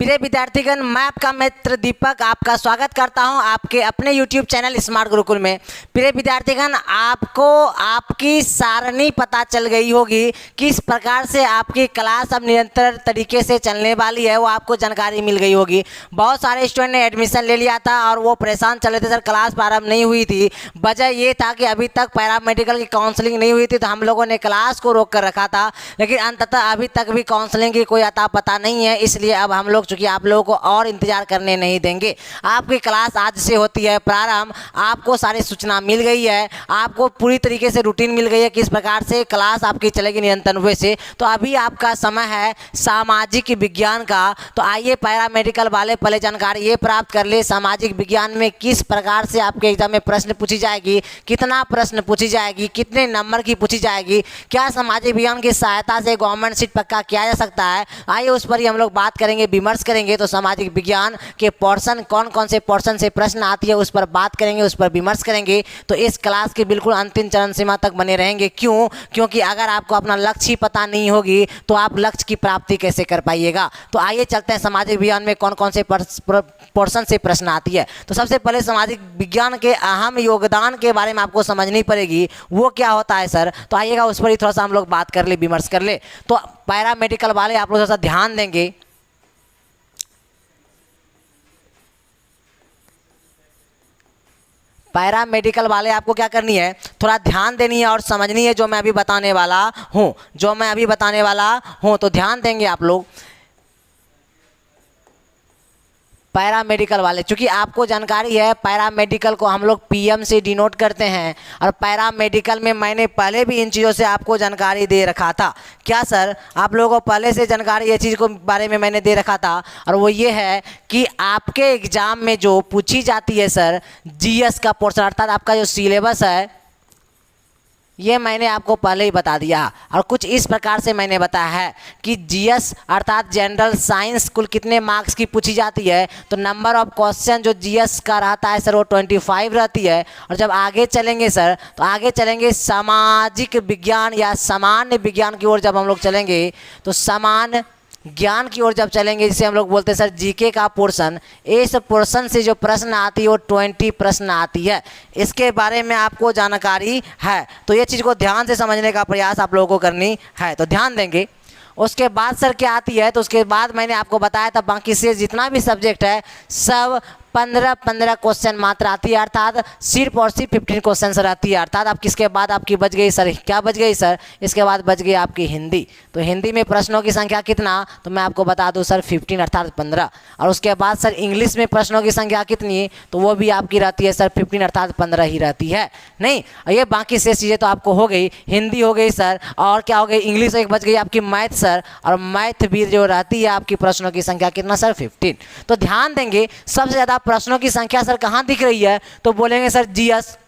प्रिय विद्यार्थीगण, मैं आपका मित्र दीपक आपका स्वागत करता हूं आपके अपने YouTube चैनल स्मार्ट गुरुकुल में। प्रिय विद्यार्थीगण, आपको आपकी सारणी पता चल गई होगी, किस प्रकार से आपकी क्लास अब निरंतर तरीके से चलने वाली है, वो आपको जानकारी मिल गई होगी। बहुत सारे स्टूडेंट ने एडमिशन ले लिया था और वो परेशान चल रहे थे, सर क्लास प्रारंभ नहीं हुई थी। वजह ये था कि अभी तक पैरामेडिकल की काउंसलिंग नहीं हुई थी, तो हम लोगों ने क्लास को रोक कर रखा था। लेकिन अंततः अभी तक भी काउंसलिंग की कोई अता पता नहीं है, इसलिए अब हम लोग चूँकि आप लोगों को और इंतजार करने नहीं देंगे। आपकी क्लास आज से होती है प्रारंभ। आपको सारी सूचना मिल गई है, आपको पूरी तरीके से रूटीन मिल गई है किस प्रकार से क्लास आपकी चलेगी निरंतर हुए से। तो अभी आपका समय है सामाजिक विज्ञान का। तो आइए पैरामेडिकल वाले पहले जानकारी ये प्राप्त कर ले, सामाजिक विज्ञान में किस प्रकार से आपके एग्जाम में प्रश्न पूछी जाएगी, कितना प्रश्न पूछी जाएगी, कितने नंबर की पूछी जाएगी, क्या सामाजिक विज्ञान की सहायता से गवर्नमेंट सीट पक्का किया जा सकता है। आइए उस पर ही हम लोग बात करेंगे, विमर्श करेंगे। तो सामाजिक विज्ञान के पोर्शन कौन कौन से पोर्शन से प्रश्न आती है उस पर बात करेंगे, उस पर विमर्श करेंगे। तो इस क्लास के बिल्कुल अंतिम चरण सीमा तक बने रहेंगे। क्यों? क्योंकि अगर आपको अपना लक्ष्य ही पता नहीं होगी तो आप लक्ष्य की प्राप्ति कैसे कर पाइएगा। तो आइए चलते हैं सामाजिक विज्ञान में कौन कौन से पोर्शन से प्रश्न आती है। तो सबसे पहले सामाजिक विज्ञान के अहम योगदान के बारे में आपको समझनी पड़ेगी, वो क्या होता है सर। तो आइएगा उस पर ही थोड़ा सा हम लोग बात कर ले, विमर्श कर ले। तो पैरामेडिकल वाले आप लोग थोड़ा सा ध्यान देंगे। पैरामेडिकल वाले आपको क्या करनी है, थोड़ा ध्यान देनी है और समझनी है जो मैं अभी बताने वाला हूँ। तो ध्यान देंगे आप लोग। पैरामेडिकल वाले, चूँकि आपको जानकारी है पैरामेडिकल को हम लोग पीएम से डिनोट करते हैं, और पैरामेडिकल में मैंने पहले भी इन चीज़ों से आपको जानकारी दे रखा था। क्या सर? आप लोगों को पहले से जानकारी ये चीज़ को बारे में मैंने दे रखा था, और वो ये है कि आपके एग्ज़ाम में जो पूछी जाती है सर जीएस का पोर्शन, अर्थात आपका जो सिलेबस है, ये मैंने आपको पहले ही बता दिया। और कुछ इस प्रकार से मैंने बताया है कि जीएस अर्थात जनरल साइंस कुल कितने मार्क्स की पूछी जाती है। तो नंबर ऑफ क्वेश्चन जो जीएस का रहता है सर वो 25 रहती है। और जब आगे चलेंगे सर, तो आगे चलेंगे सामाजिक विज्ञान या सामान्य विज्ञान की ओर जब हम लोग चलेंगे, तो सामान्य ज्ञान की ओर जब चलेंगे, जिसे हम लोग बोलते हैं सर जीके का पोर्शन, इस पोर्शन से जो प्रश्न आती है वो 20 प्रश्न आती है। इसके बारे में आपको जानकारी है, तो ये चीज़ को ध्यान से समझने का प्रयास आप लोगों को करनी है। तो ध्यान देंगे। उसके बाद सर क्या आती है, तो उसके बाद मैंने आपको बताया था बाकी से जितना भी सब्जेक्ट है सब 15 क्वेश्चन मात्र आती है, अर्थात सिर्फ और सिर्फ 15 क्वेश्चन रहती है। अर्थात आप किसके बाद आपकी बच गई सर, क्या बच गई सर, इसके बाद बच गई आपकी हिंदी। तो हिंदी में प्रश्नों की संख्या कितना, तो मैं आपको बता दूं सर 15 अर्थात 15। और उसके बाद सर इंग्लिश में प्रश्नों की संख्या कितनी, तो वो भी आपकी रहती है सर 15 अर्थात 15 ही रहती है। नहीं, ये बाकी से चीज़ें तो आपको हो गई, हिंदी हो गई सर, और क्या हो गई, इंग्लिश एक बच गई आपकी मैथ सर, और मैथ भी जो रहती है आपकी प्रश्नों की संख्या कितना सर 15। तो ध्यान देंगे, सबसे ज़्यादा प्रश्नों की संख्या सर कहाँ दिख रही है, तो बोलेंगे सर जीएस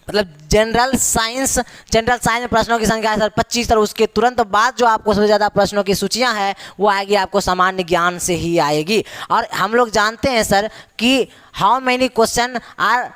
मतलब जनरल साइंस में प्रश्नों की संख्या है सर 25। और उसके तुरंत बाद जो आपको सबसे ज़्यादा प्रश्नों की सूचियां हैं वो आएगी आपको सामान्य ज्ञान से ही आएगी। और हम लोग जानते हैं सर कि how many question are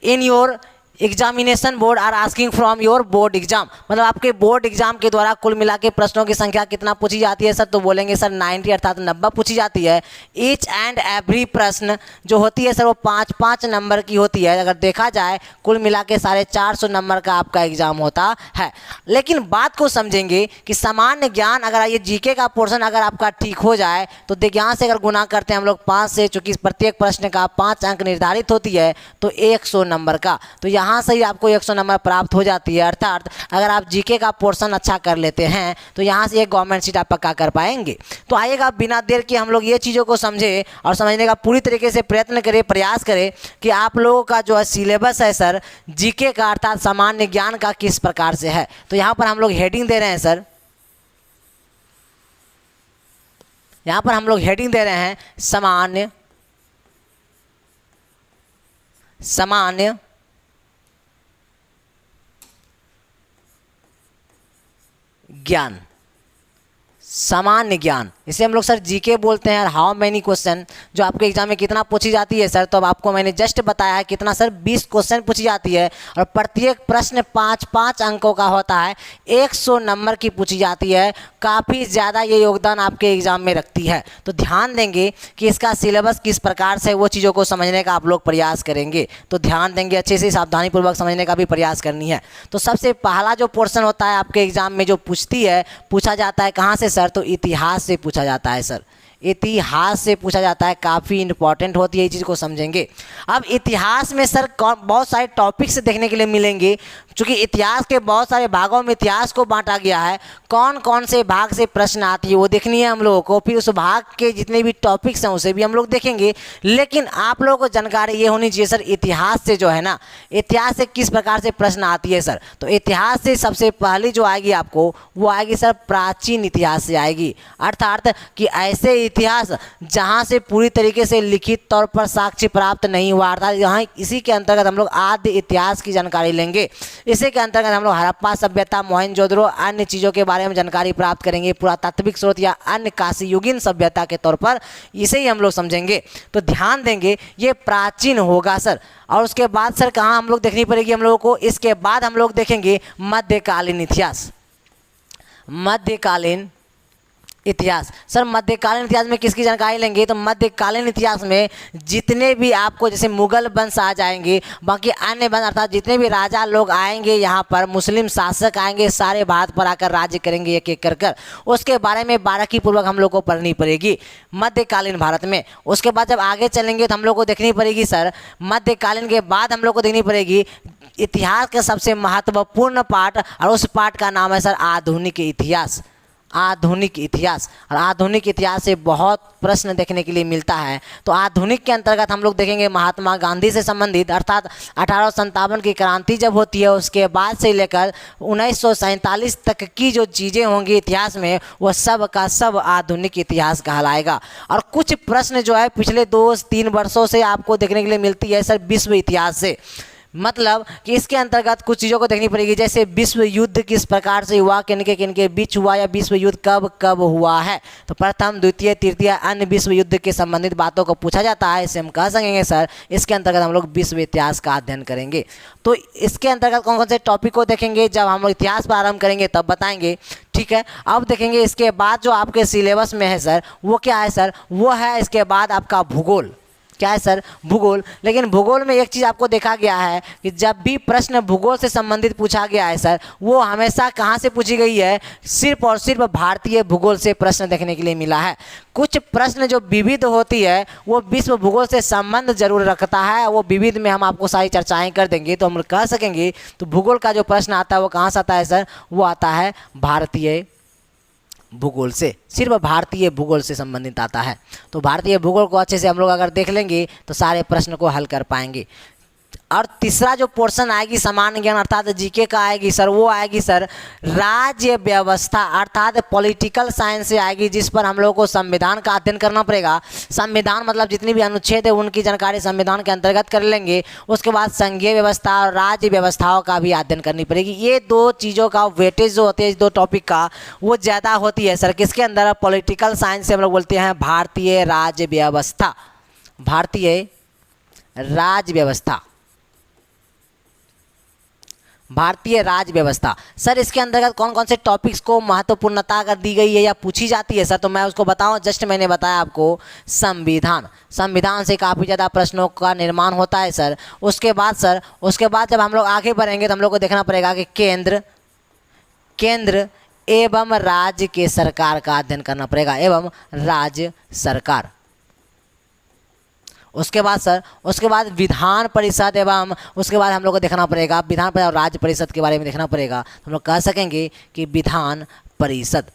in your examination board are asking from your board exam, मतलब आपके बोर्ड एग्जाम के द्वारा कुल मिला के प्रश्नों की संख्या कितना पूछी जाती है सर, तो बोलेंगे सर 90 अर्थात 90 पूछी जाती है। ईच एंड एवरी प्रश्न जो होती है सर वो 5-5 नंबर की होती है। अगर देखा जाए कुल मिला के 450 नंबर का आपका एग्जाम होता है। लेकिन बात को समझेंगे कि सामान्य ज्ञान अगर ये जीके का पोर्शन अगर आपका ठीक हो जाए, तो यहाँ से अगर गुना करते हैं हम लोग 5 से, चूँकि प्रत्येक प्रश्न का 5 अंक निर्धारित होती है, तो 100 नंबर का, तो यहाँ से ही आपको 100 नंबर प्राप्त हो जाती है। अर्थात अगर आप जीके का पोर्शन अच्छा कर लेते हैं तो यहाँ से एक गवर्नमेंट सीट आप पक्का कर पाएंगे। तो आइएगा बिना देर के हम लोग ये चीज़ों को समझे और समझने का पूरी तरीके से प्रयत्न करें, प्रयास करें कि आप लोगों का जो है सिलेबस है सर जीके का अर्थात सामान्य ज्ञान का किस प्रकार से है। तो यहाँ पर हम लोग हेडिंग दे रहे हैं सर, यहाँ पर हम लोग हेडिंग दे रहे हैं सामान्य ज्ञान, सामान्य ज्ञान, इसे हम लोग सर जीके बोलते हैं। और हाउ मैनी क्वेश्चन जो आपके एग्जाम में कितना पूछी जाती है सर, तो अब आपको मैंने जस्ट बताया है कितना सर, 20 क्वेश्चन पूछी जाती है और प्रत्येक प्रश्न 5-5 अंकों का होता है, 100 नंबर की पूछी जाती है। काफ़ी ज़्यादा ये योगदान आपके एग्जाम में रखती है। तो ध्यान देंगे कि इसका सिलेबस किस प्रकार से, वो चीज़ों को समझने का आप लोग प्रयास करेंगे। तो ध्यान देंगे, अच्छे से सावधानीपूर्वक समझने का भी प्रयास करनी है। तो सबसे पहला जो पोर्शन होता है आपके एग्जाम में जो पूछा जाता है कहाँ से सर, तो इतिहास से पूछा जाता है सर, इतिहास से पूछा जाता है। काफ़ी इंपॉर्टेंट होती है, ये चीज़ को समझेंगे। अब इतिहास में सर बहुत सारे टॉपिक्स देखने के लिए मिलेंगे, क्योंकि इतिहास के बहुत सारे भागों में इतिहास को बांटा गया है। कौन कौन से भाग से प्रश्न आती है वो देखनी है हम लोगों को, फिर उस भाग के जितने भी टॉपिक्स हैं उसे भी हम लोग देखेंगे। लेकिन आप लोगों को जानकारी ये होनी चाहिए सर, इतिहास से जो है ना, इतिहास से किस प्रकार से प्रश्न आती है सर। तो इतिहास से सबसे पहली जो आएगी आपको, वो आएगी सर प्राचीन इतिहास से आएगी। अर्थात कि ऐसे इतिहास जहाँ से पूरी तरीके से लिखित तौर पर साक्ष्य प्राप्त नहीं हुआ, अर्थात यहाँ इसी के अंतर्गत हम लोग आद्य इतिहास की जानकारी लेंगे। इसी के अंतर्गत हम लोग हड़प्पा सभ्यता, मोहनजोदड़ो, अन्य चीज़ों के बारे में जानकारी प्राप्त करेंगे। पुरातात्विक स्रोत या अन्य काशीयुगीन सभ्यता के तौर पर इसे ही हम लोग समझेंगे। तो ध्यान देंगे ये प्राचीन होगा सर। और उसके बाद सर कहाँ हम लोग देखनी पड़ेगी हम लोगों को, इसके बाद हम लोग देखेंगे मध्यकालीन इतिहास। मध्यकालीन इतिहास सर, मध्यकालीन इतिहास में किसकी जानकारी लेंगे, तो मध्यकालीन इतिहास में जितने भी आपको जैसे मुगल वंश आ जाएंगे, बाकी अन्य वंश अर्थात जितने भी राजा लोग आएंगे यहाँ पर, मुस्लिम शासक आएंगे, सारे भारत पर आकर राज्य करेंगे एक एक कर। उसके बारे में बारीकी पूर्वक हम लोग को पढ़नी पड़ेगी मध्यकालीन भारत में। उसके बाद जब आगे चलेंगे तो हम लोग को देखनी पड़ेगी सर, मध्यकालीन के बाद हम लोग को देखनी पड़ेगी इतिहास का सबसे महत्वपूर्ण पार्ट, और उस पार्ट का नाम है सर आधुनिक इतिहास। आधुनिक इतिहास, और आधुनिक इतिहास से बहुत प्रश्न देखने के लिए मिलता है। तो आधुनिक के अंतर्गत हम लोग देखेंगे महात्मा गांधी से संबंधित, अर्थात 1857 की क्रांति जब होती है उसके बाद से लेकर 1947 तक की जो चीज़ें होंगी इतिहास में, वह सब का सब आधुनिक इतिहास कहलाएगा। और कुछ प्रश्न जो है पिछले 2-3 वर्षों से आपको देखने के लिए मिलती है सर विश्व इतिहास से। मतलब कि इसके अंतर्गत कुछ चीज़ों को देखनी पड़ेगी, जैसे विश्व युद्ध किस प्रकार से हुआ, किनके बीच हुआ, या विश्व युद्ध कब कब हुआ है। तो प्रथम, द्वितीय, तृतीय, अन्य विश्व युद्ध के संबंधित बातों को पूछा जाता है। इसे हम कह सकेंगे सर, इसके अंतर्गत हम लोग विश्व इतिहास का अध्ययन करेंगे। तो इसके अंतर्गत कौन कौन से टॉपिक को देखेंगे, जब हम लोग इतिहास प्रारंभ करेंगे तब बताएंगे, ठीक है। अब देखेंगे इसके बाद जो आपके सिलेबस में है सर, वो क्या है सर, वो है इसके बाद आपका भूगोल। क्या है सर, भूगोल। लेकिन भूगोल में एक चीज़ आपको देखा गया है कि जब भी प्रश्न भूगोल से संबंधित पूछा गया है सर, वो हमेशा कहाँ से पूछी गई है, सिर्फ और सिर्फ भारतीय भूगोल से प्रश्न देखने के लिए मिला है। कुछ प्रश्न जो विविध होती है वो विश्व भूगोल से संबंध जरूर रखता है, वो विविध में हम आपको सारी चर्चाएँ कर देंगे तो हम कह सकेंगे। तो भूगोल का जो प्रश्न आता है वो कहाँ से आता है सर, वो आता है भारतीय भूगोल से, सिर्फ भारतीय भूगोल से संबंधित आता है। तो भारतीय भूगोल को अच्छे से हम लोग अगर देख लेंगे तो सारे प्रश्न को हल कर पाएंगे। और तीसरा जो पोर्शन आएगी सामान्य ज्ञान अर्थात जीके का आएगी सर, वो आएगी सर राज्य व्यवस्था अर्थात पॉलिटिकल साइंस से आएगी, जिस पर हम लोगों को संविधान का अध्ययन करना पड़ेगा। संविधान मतलब जितनी भी अनुच्छेद है उनकी जानकारी संविधान के अंतर्गत कर लेंगे। उसके बाद संघीय व्यवस्था और राज्य व्यवस्थाओं का भी अध्ययन करनी पड़ेगी। ये दो चीज़ों का वेटेज जो होती है इस दो टॉपिक का, वो ज़्यादा होती है सर किसके अंदर, पॉलिटिकल साइंस से हम लोग बोलते हैं भारतीय राज्य व्यवस्था। भारतीय राज्य व्यवस्था, भारतीय राज्य व्यवस्था सर, इसके अंतर्गत कौन कौन से टॉपिक्स को महत्वपूर्णता अगर दी गई है या पूछी जाती है सर, तो मैं उसको बताऊं। जस्ट मैंने बताया आपको संविधान, संविधान से काफ़ी ज़्यादा प्रश्नों का निर्माण होता है सर। उसके बाद सर, उसके बाद जब हम लोग आगे बढ़ेंगे तो हम लोग को देखना पड़ेगा कि केंद्र एवं राज्य के सरकार का अध्ययन करना पड़ेगा, एवं राज्य सरकार। उसके बाद सर, उसके बाद विधान परिषद, एवं उसके बाद हम लोग को देखना पड़ेगा विधान परिषद और राज्य परिषद के बारे में देखना पड़ेगा। हम लोग कह सकेंगे कि विधान परिषद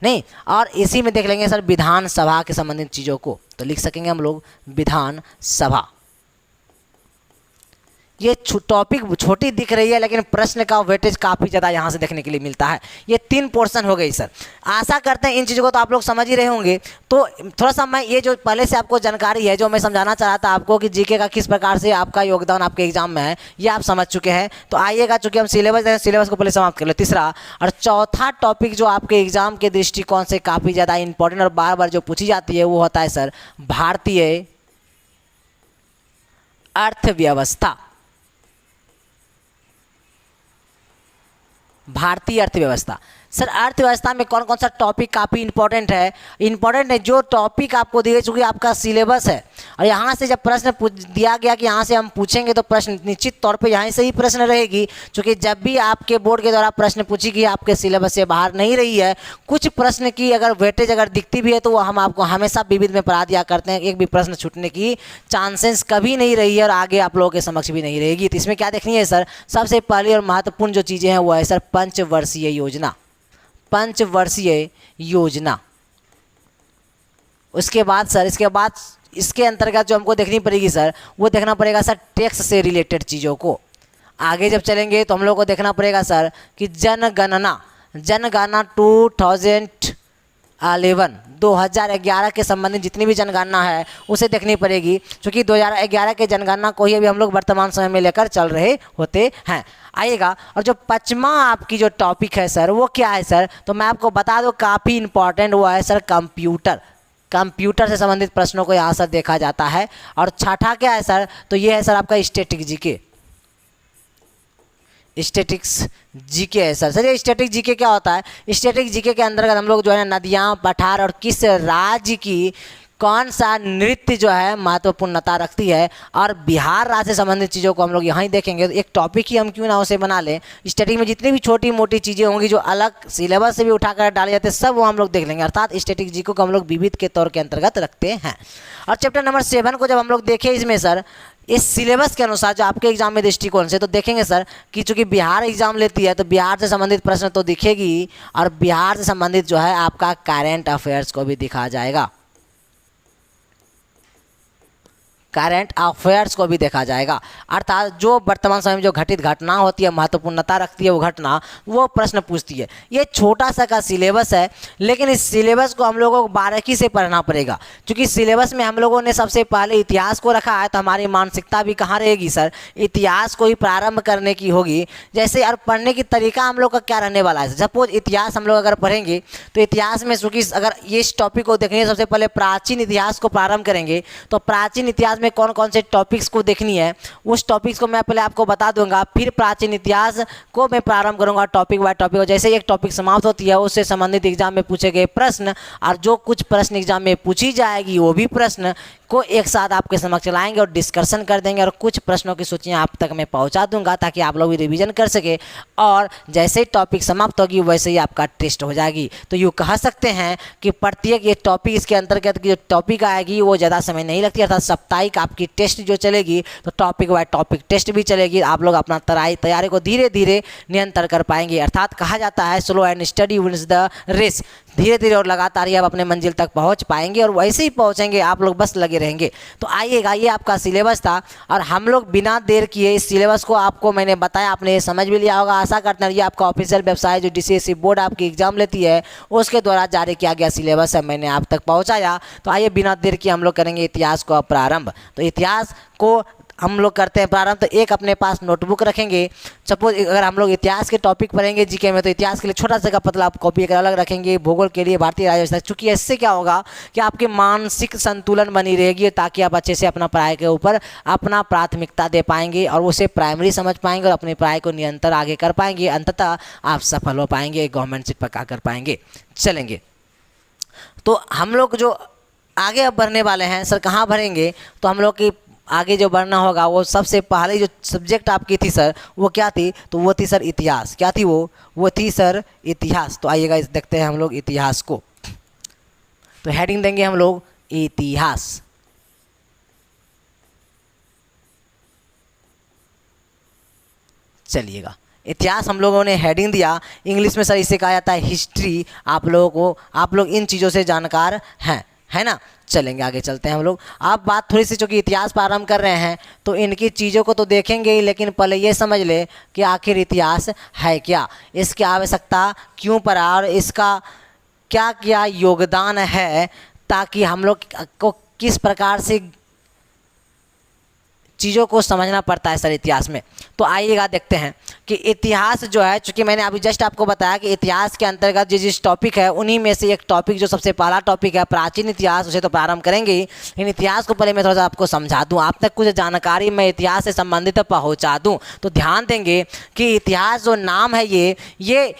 नहीं, और इसी में देख लेंगे सर विधान सभा के संबंधित चीज़ों को, तो लिख सकेंगे हम लोग विधान सभा। ये टॉपिक छोटी दिख रही है लेकिन प्रश्न का वेटेज काफ़ी ज़्यादा यहाँ से देखने के लिए मिलता है। ये 3 पोर्शन हो गई सर। आशा करते हैं इन चीज़ों को तो आप लोग समझ ही रहे होंगे। तो थोड़ा सा मैं ये जो पहले से आपको जानकारी है जो मैं समझाना चाह रहा था आपको कि जीके का किस प्रकार से आपका योगदान आपके एग्जाम में है, ये आप समझ चुके हैं। तो आइएगा, चूँकि हम सिलेबस को पहले समाप्त कर ले। तीसरा और चौथा टॉपिक जो आपके एग्जाम के दृष्टिकोण से काफ़ी ज़्यादा इंपॉर्टेंट और बार बार जो पूछी जाती है वो होता है सर भारतीय अर्थव्यवस्था। भारतीय अर्थव्यवस्था। सर अर्थव्यवस्था में कौन कौन सा टॉपिक काफ़ी इंपॉर्टेंट है जो टॉपिक आपको दिए, चूँकि आपका सिलेबस है और यहाँ से जब प्रश्न दिया गया कि यहाँ से हम पूछेंगे तो प्रश्न निश्चित तौर पे यहाँ से ही प्रश्न रहेगी, क्योंकि जब भी आपके बोर्ड के द्वारा प्रश्न पूछी गई आपके सिलेबस से बाहर नहीं रही है। कुछ प्रश्न की अगर वेटेज अगर दिखती भी है तो वो हम आपको हमेशा विविध में पढ़ा दिया करते हैं, एक भी प्रश्न छूटने की चांसेस कभी नहीं रही है और आगे आप लोगों के समक्ष भी नहीं रहेगी। तो इसमें क्या देखनी है सर, सबसे पहली और महत्वपूर्ण जो चीज़ें हैं वो है सर पंचवर्षीय योजना। पंचवर्षीय योजना। उसके बाद सर इसके अंतर्गत जो हमको देखनी पड़ेगी सर, वो देखना पड़ेगा सर टैक्स से रिलेटेड चीज़ों को। आगे जब चलेंगे तो हम लोग को देखना पड़ेगा सर कि जनगणना 2011 के संबंधित जितनी भी जनगणना है उसे देखनी पड़ेगी, क्योंकि 2011 के जनगणना को ही अभी हम लोग वर्तमान समय में लेकर चल रहे होते हैं। आइएगा, और जो 5वां आपकी जो टॉपिक है सर वो क्या है सर, तो मैं आपको बता दूं काफ़ी इंपॉर्टेंट वो है सर कंप्यूटर से संबंधित प्रश्नों को यहाँ सर देखा जाता है। और छठा क्या है सर, तो ये है सर आपका स्टैटिक्स जीके है सर। ये स्टैटिक जीके क्या होता है, स्टैटिक जीके के अंतर्गत हम लोग जो है नदियाँ, पठार और किस राज्य की कौन सा नृत्य जो है महत्वपूर्णता रखती है और बिहार राज्य से संबंधित चीज़ों को हम लोग यहाँ ही देखेंगे। तो एक टॉपिक ही हम क्यों ना उसे बना लें। स्टैटिक में जितनी भी छोटी मोटी चीज़ें होंगी जो अलग सिलेबस से भी उठाकर डाले जाते हैं सब वो हम लोग देख लेंगे, अर्थात स्टैटिक जीके को हम लोग विविध के तौर के अंतर्गत रखते हैं। और चैप्टर नंबर 7 को जब हम लोग देखें इसमें सर इस सिलेबस के अनुसार जो आपके एग्जाम में दृष्टिकोण से, तो देखेंगे सर कि चूँकि बिहार एग्जाम लेती है तो बिहार से संबंधित प्रश्न तो दिखेगी और बिहार से संबंधित जो है आपका करंट अफेयर्स को भी दिखा जाएगा, करंट अफेयर्स को भी देखा जाएगा। अर्थात जो वर्तमान समय में जो घटित घटना होती है, महत्वपूर्णता रखती है वो घटना, वो प्रश्न पूछती है। ये छोटा सा का सिलेबस है, लेकिन इस सिलेबस को हम लोगों को बारीकी से पढ़ना पड़ेगा, क्योंकि सिलेबस में हम लोगों ने सबसे पहले इतिहास को रखा है। तो हमारी मानसिकता भी कहाँ रहेगी सर, इतिहास को ही प्रारंभ करने की होगी। जैसे और पढ़ने की तरीका हम लोग का क्या रहने वाला है, सपोज इतिहास हम लोग अगर पढ़ेंगे तो इतिहास में चूँकि अगर ये इस टॉपिक को देखनी है, सबसे पहले प्राचीन इतिहास को प्रारंभ करेंगे। तो प्राचीन इतिहास में कौन कौन से टॉपिक्स को देखनी है उस टॉपिक्स को मैं पहले आपको बता दूंगा, फिर प्राचीन इतिहास को मैं प्रारंभ करूंगा टॉपिक बाय टॉपिक। और जैसे एक टॉपिक समाप्त होती है उससे संबंधित एग्जाम में पूछे गए प्रश्न और जो कुछ प्रश्न एग्जाम में पूछी जाएगी वो भी प्रश्न को एक साथ आपके समक्ष लाएंगे और डिस्कशन कर देंगे और कुछ प्रश्नों की सूचियां आप तक मैं पहुंचा दूंगा ताकि आप लोग भी रिवीजन कर सके। और जैसे ही टॉपिक समाप्त होगी वैसे ही आपका टेस्ट हो जाएगी। तो यूँ कह सकते हैं कि प्रत्येक ये टॉपिक इसके अंतर्गत की जो टॉपिक आएगी वो ज़्यादा समय नहीं लगती, अर्थात साप्ताहिक आपकी टेस्ट जो चलेगी तो टॉपिक बाय टॉपिक टेस्ट भी चलेगी। आप लोग अपना तैयारी को धीरे धीरे नियंत्रण कर पाएंगे। अर्थात कहा जाता है slow and steady wins the race, धीरे धीरे और लगातार ही आप अपने मंजिल तक पहुंच पाएंगे और वैसे ही पहुंचेंगे, आप लोग बस लगे रहेंगे। तो आइएगा, ये आपका सिलेबस था और हम लोग बिना देर किए इस सिलेबस को आपको मैंने बताया, आपने ये समझ भी लिया होगा। आशा करते हैं ये आपका ऑफिशियल वेबसाइट जो DCSE बोर्ड आपकी एग्जाम लेती है उसके द्वारा जारी किया गया सिलेबस है, मैंने आप तक पहुँचाया। तो आइए बिना देर किए हम लोग करेंगे इतिहास को प्रारंभ। तो इतिहास को हम लोग करते हैं प्रारंभ। तो एक अपने पास नोटबुक रखेंगे। सपोज अगर हम लोग इतिहास के टॉपिक पढ़ेंगे जीके में तो इतिहास के लिए छोटा सा का पतला आप कॉपी अगर अलग रखेंगे, भूगोल के लिए भारतीय राज्य व्यवस्था, चूँकि इससे क्या होगा कि आपकी मानसिक संतुलन बनी रहेगी ताकि आप अच्छे से अपना पढ़ाई के ऊपर अपना प्राथमिकता दे पाएंगे और उसे प्राइमरी समझ पाएंगे और अपनी पढ़ाई को निरंतर आगे कर पाएंगे। अंततः आप सफल हो पाएंगे, गवर्नमेंट सीट पक्का कर पाएंगे। चलेंगे तो हम लोग जो आगे अब बढ़ने वाले हैं सर, कहाँ बढ़ेंगे तो हम लोग की आगे जो बढ़ना होगा वो सबसे पहले जो सब्जेक्ट आपकी थी सर वो क्या थी, तो वो थी सर इतिहास। क्या थी वो थी सर इतिहास। तो आइएगा इस देखते हैं हम लोग इतिहास को। तो हेडिंग देंगे हम लोग इतिहास। चलिएगा, इतिहास हम लोगों ने हेडिंग दिया। इंग्लिश में सर इसे कहा जाता है हिस्ट्री। आप लोग इन चीज़ों से जानकार हैं। है ना। चलेंगे आगे चलते हैं हम लोग। अब बात थोड़ी सी, चूँकि इतिहास प्रारंभ कर रहे हैं तो इनकी चीज़ों को तो देखेंगे ही, लेकिन पहले ये समझ ले कि आखिर इतिहास है क्या, इसकी आवश्यकता क्यों पड़ा और इसका क्या क्या योगदान है, ताकि हम लोग को किस प्रकार से चीज़ों को समझना पड़ता है सर इतिहास में। तो आइएगा देखते हैं कि इतिहास जो है, चूँकि मैंने अभी जस्ट आपको बताया कि इतिहास के अंतर्गत जिस टॉपिक है उन्हीं में से एक टॉपिक जो सबसे पहला टॉपिक है प्राचीन इतिहास, उसे तो प्रारंभ करेंगे ही, लेकिन इतिहास को पहले मैं थोड़ा सा आपको समझा दूं, आप तक कुछ जानकारी मैं इतिहास से संबंधित पहुंचा दूं। तो ध्यान देंगे कि इतिहास जो नाम है ये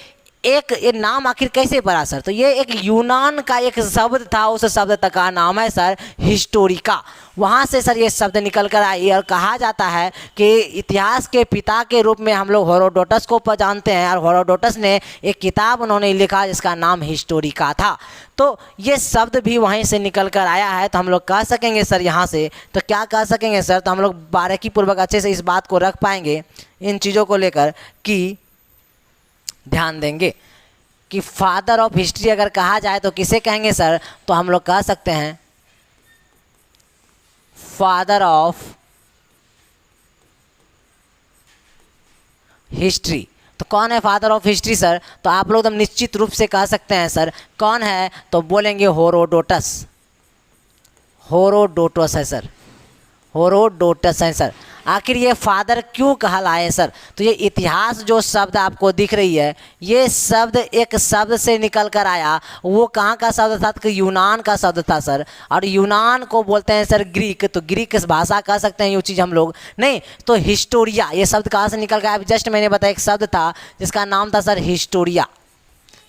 नाम आखिर कैसे पड़ा सर, तो ये एक यूनान का एक शब्द था, उस शब्द तक का नाम है सर हिस्टोरिका। वहाँ से सर ये शब्द निकल कर आई और कहा जाता है कि इतिहास के पिता के रूप में हम लोग हेरोडोटस को जानते हैं, और हेरोडोटस ने एक किताब उन्होंने लिखा जिसका नाम हिस्टोरिका था। तो ये शब्द भी वहीं से निकल कर आया है। तो हम लोग कह सकेंगे सर यहाँ से, तो क्या कह सकेंगे सर, तो हम लोग बारीकी पूर्वक अच्छे से इस बात को रख पाएंगे इन चीज़ों को लेकर कि ध्यान देंगे कि फादर ऑफ हिस्ट्री अगर कहा जाए तो किसे कहेंगे सर, तो हम लोग कह सकते हैं फादर ऑफ हिस्ट्री। तो कौन है फादर ऑफ हिस्ट्री सर, तो आप लोग एकदम निश्चित रूप से कह सकते हैं सर कौन है, तो बोलेंगे हेरोडोटस। हेरोडोटस है सर, हेरोडोटस है सर। आखिर ये फादर क्यों कहलाए सर, तो ये इतिहास जो शब्द आपको दिख रही है, ये शब्द एक शब्द से निकल कर आया। वो कहाँ का शब्द था, कि यूनान का शब्द था सर, और यूनान को बोलते हैं सर ग्रीक। तो ग्रीक भाषा कह सकते हैं ये चीज़ हम लोग नहीं। तो हिस्टोरिया ये शब्द कहाँ से निकल गया, जस्ट मैंने बताया एक शब्द था जिसका नाम था सर हिस्टोरिया।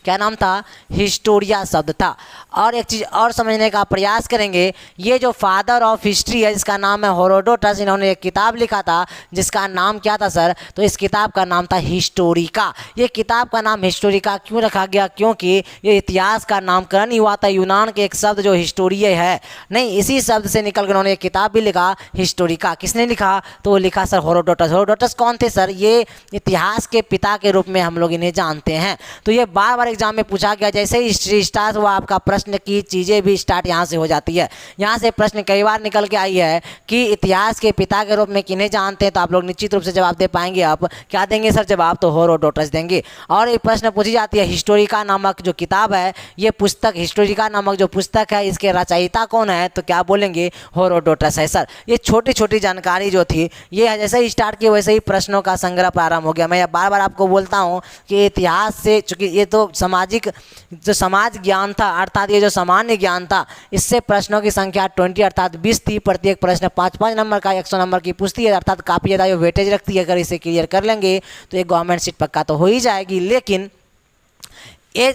क्या नाम था, हिस्टोरिया शब्द था। और एक चीज़ और समझने का प्रयास करेंगे, ये जो फादर ऑफ हिस्ट्री है जिसका नाम है हेरोडोटस, इन्होंने एक किताब लिखा था जिसका नाम क्या था सर, तो इस किताब का नाम था हिस्टोरिका। ये किताब का नाम हिस्टोरिका क्यों रखा गया, क्योंकि ये इतिहास का नामकरण ही हुआ था यूनान के एक शब्द जो हिस्टोरिया है, नहीं इसी शब्द से निकल कर उन्होंने एक किताब भी लिखा हिस्टोरिका। किसने लिखा, तो वो लिखा सर हेरोडोटस। हेरोडोटस कौन थे सर, ये इतिहास के पिता के रूप में हम लोग इन्हें जानते हैं। तो ये बार बार एग्जाम में पूछा गया, जैसे ही हिस्ट्री स्टार्ट हुआ आपका प्रश्न की चीज़ें भी स्टार्ट यहाँ से हो जाती है। यहाँ से प्रश्न कई बार निकल के आई है कि इतिहास के पिता के रूप में किन्हें जानते हैं, तो आप लोग निश्चित रूप से जवाब दे पाएंगे। आप क्या देंगे सर जवाब, तो हेरोडोटस देंगे। और एक प्रश्न पूछी जाती है हिस्टोरिका नामक जो किताब है, ये पुस्तक हिस्टोरिका नामक जो पुस्तक है इसके रचयिता कौन है, तो क्या बोलेंगे हेरोडोटस है सर। ये छोटी छोटी जानकारी जो थी ये जैसे ही स्टार्ट की वैसे ही प्रश्नों का संग्रह प्रारंभ हो गया। मैं बार बार आपको बोलता हूँ कि इतिहास से, चूँकि ये तो जो समाज ज्ञान था अर्थात ये जो सामान्य ज्ञान था, इससे प्रश्नों की संख्या 20 अर्थात 20 थी। प्रत्येक प्रश्न 5-5 नंबर का 100 नंबर की पूछती है, अर्थात काफ़ी ज़्यादा ये वेटेज रखती है। अगर इसे क्लियर कर लेंगे तो एक गवर्नमेंट सीट पक्का तो हो ही जाएगी। लेकिन ये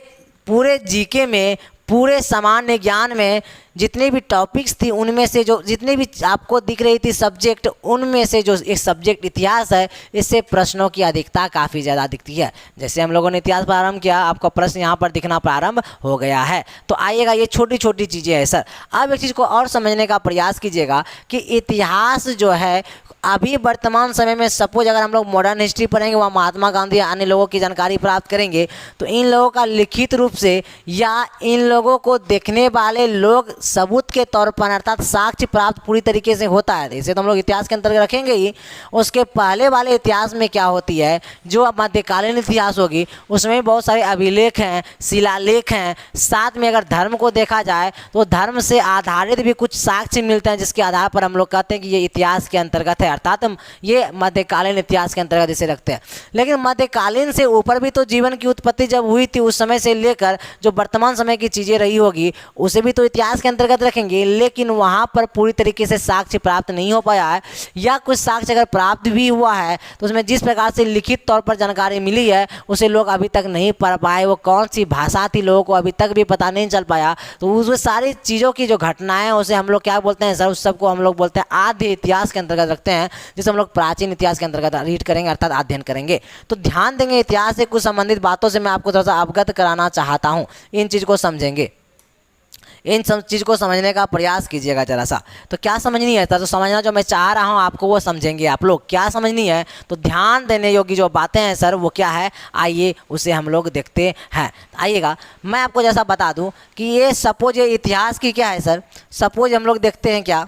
पूरे जीके में, पूरे सामान्य ज्ञान में जितने भी टॉपिक्स थी उनमें से जो जितने भी आपको दिख रही थी सब्जेक्ट, उनमें से जो एक सब्जेक्ट इतिहास है, इससे प्रश्नों की अधिकता काफ़ी ज़्यादा दिखती है। जैसे हम लोगों ने इतिहास प्रारंभ किया, आपका प्रश्न यहाँ पर दिखना प्रारंभ हो गया है। तो आइएगा, ये छोटी छोटी चीज़ें हैं सर। अब एक चीज़ को और समझने का प्रयास कीजिएगा कि इतिहास जो है अभी वर्तमान समय में, सपोज अगर हम लोग मॉडर्न हिस्ट्री पढ़ेंगे, वहाँ महात्मा गांधी अन्य लोगों की जानकारी प्राप्त करेंगे, तो इन लोगों का लिखित रूप से या इन लोगों को देखने वाले लोग सबूत के तौर पर अर्थात साक्ष्य प्राप्त पूरी तरीके से होता है। इसे तो हम लोग इतिहास के अंतर्गत रखेंगे ही। उसके पहले वाले इतिहास में क्या होती है, जो मध्यकालीन इतिहास होगी उसमें बहुत सारे अभिलेख हैं, शिलालेख हैं। साथ में अगर धर्म को देखा जाए तो धर्म से आधारित भी कुछ साक्ष्य मिलते हैं, जिसके आधार पर हम लोग कहते हैं कि ये इतिहास के अंतर्गत है, अर्थात हम ये मध्यकालीन इतिहास के अंतर्गत इसे रखते हैं। लेकिन मध्यकालीन से ऊपर भी तो जीवन की उत्पत्ति जब हुई थी उस समय से लेकर जो वर्तमान समय की चीज़ें रही होगी उसे भी तो इतिहास के अंतर्गत रखेंगे। लेकिन वहाँ पर पूरी तरीके से साक्ष्य प्राप्त नहीं हो पाया है, या कुछ साक्ष्य अगर प्राप्त भी हुआ है तो उसमें जिस प्रकार से लिखित तौर पर जानकारी मिली है उसे लोग अभी तक नहीं पढ़ पाए। वो कौन सी भाषा थी लोगों को अभी तक भी पता नहीं चल पाया। तो उस सारी चीज़ों की जो घटनाएं हैं उसे हम लोग क्या बोलते हैं सर, उस सबको हम लोग बोलते हैं आद्य इतिहास के अंतर्गत रखते हैं, जिसे हम लोग प्राचीन इतिहास के अंतर्गत रीड करेंगे अर्थात अध्ययन करेंगे। तो ध्यान देंगे, इतिहास से कुछ संबंधित बातों से मैं आपको थोड़ा सा अवगत कराना चाहता हूँ, इन चीज़ को समझेंगे। इन सब चीज़ को समझने का प्रयास कीजिएगा ज़रा सा। तो क्या समझनी है, तो समझना जो मैं चाह रहा हूँ आपको वो समझेंगे आप लोग। क्या समझनी है, तो ध्यान देने योग्य जो बातें हैं सर वो क्या है, आइए उसे हम लोग देखते हैं। आइएगा, मैं आपको जैसा बता दूँ कि ये सपोज ये इतिहास की क्या है सर, सपोज हम लोग देखते हैं क्या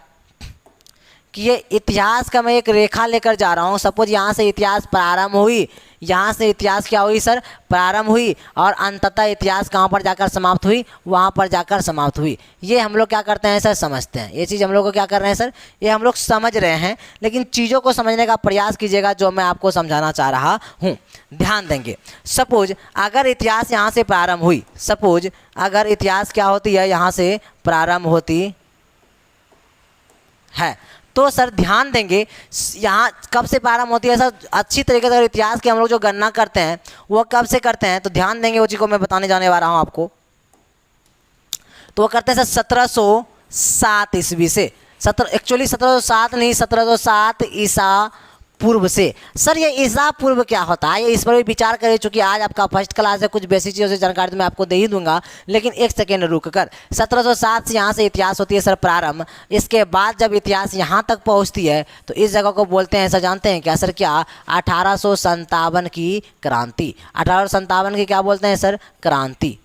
कि ये इतिहास का मैं एक रेखा लेकर जा रहा हूँ। सपोज यहाँ से इतिहास प्रारंभ हुई, यहाँ से इतिहास क्या हुई सर, प्रारंभ हुई, और अंततः इतिहास कहाँ पर जाकर समाप्त हुई, वहाँ पर जाकर समाप्त हुई। ये हम लोग क्या करते हैं सर, समझते हैं। ये चीज़ हम लोग को क्या कर रहे हैं सर, ये हम लोग समझ रहे हैं, लेकिन चीज़ों को समझने का प्रयास कीजिएगा जो मैं आपको समझाना चाह रहा हूँ। ध्यान देंगे, सपोज अगर इतिहास यहाँ से प्रारंभ हुई, सपोज अगर इतिहास क्या होती है, यहाँ से प्रारंभ होती है, तो सर ध्यान देंगे यहाँ कब से प्रारंभ होती है सर, अच्छी तरीके से अगर इतिहास की हम लोग जो गणना करते हैं वो कब से करते हैं, तो ध्यान देंगे वो चीज़ को मैं बताने जाने वाला हूँ आपको। तो वो करते हैं सर 1707 ईस्वी से, एक्चुअली 1707 नहीं, 1707 ईसा पूर्व से। सर ये ईसा पूर्व क्या होता है, ये इस पर भी विचार करें, चूँकि आज आपका फर्स्ट क्लास है, कुछ बेसिक चीज़ों से जानकारी तो मैं आपको दे ही दूंगा, लेकिन एक सेकेंड रुक कर। 1707 से यहाँ से इतिहास होती है सर प्रारंभ। इसके बाद जब इतिहास यहाँ तक पहुँचती है तो इस जगह को बोलते हैं सर, जानते हैं क्या सर, क्या 1857 की क्रांति। 1857 की क्या बोलते हैं सर, क्रांति,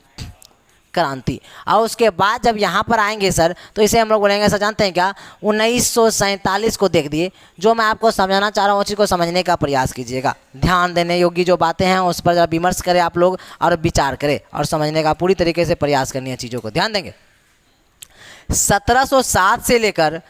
क्रांति। और उसके बाद जब यहाँ पर आएंगे सर तो इसे हम लोग बोलेंगे सर, जानते हैं क्या, 1947 को देख दिए। जो मैं आपको समझाना चाह रहा हूँ उस चीज़ को समझने का प्रयास कीजिएगा। ध्यान देने योग्य जो बातें हैं उस पर जरा विमर्श करें आप लोग और विचार करें और समझने का पूरी तरीके से प्रयास करनी है चीज़ों को। ध्यान देंगे 1707 से लेकर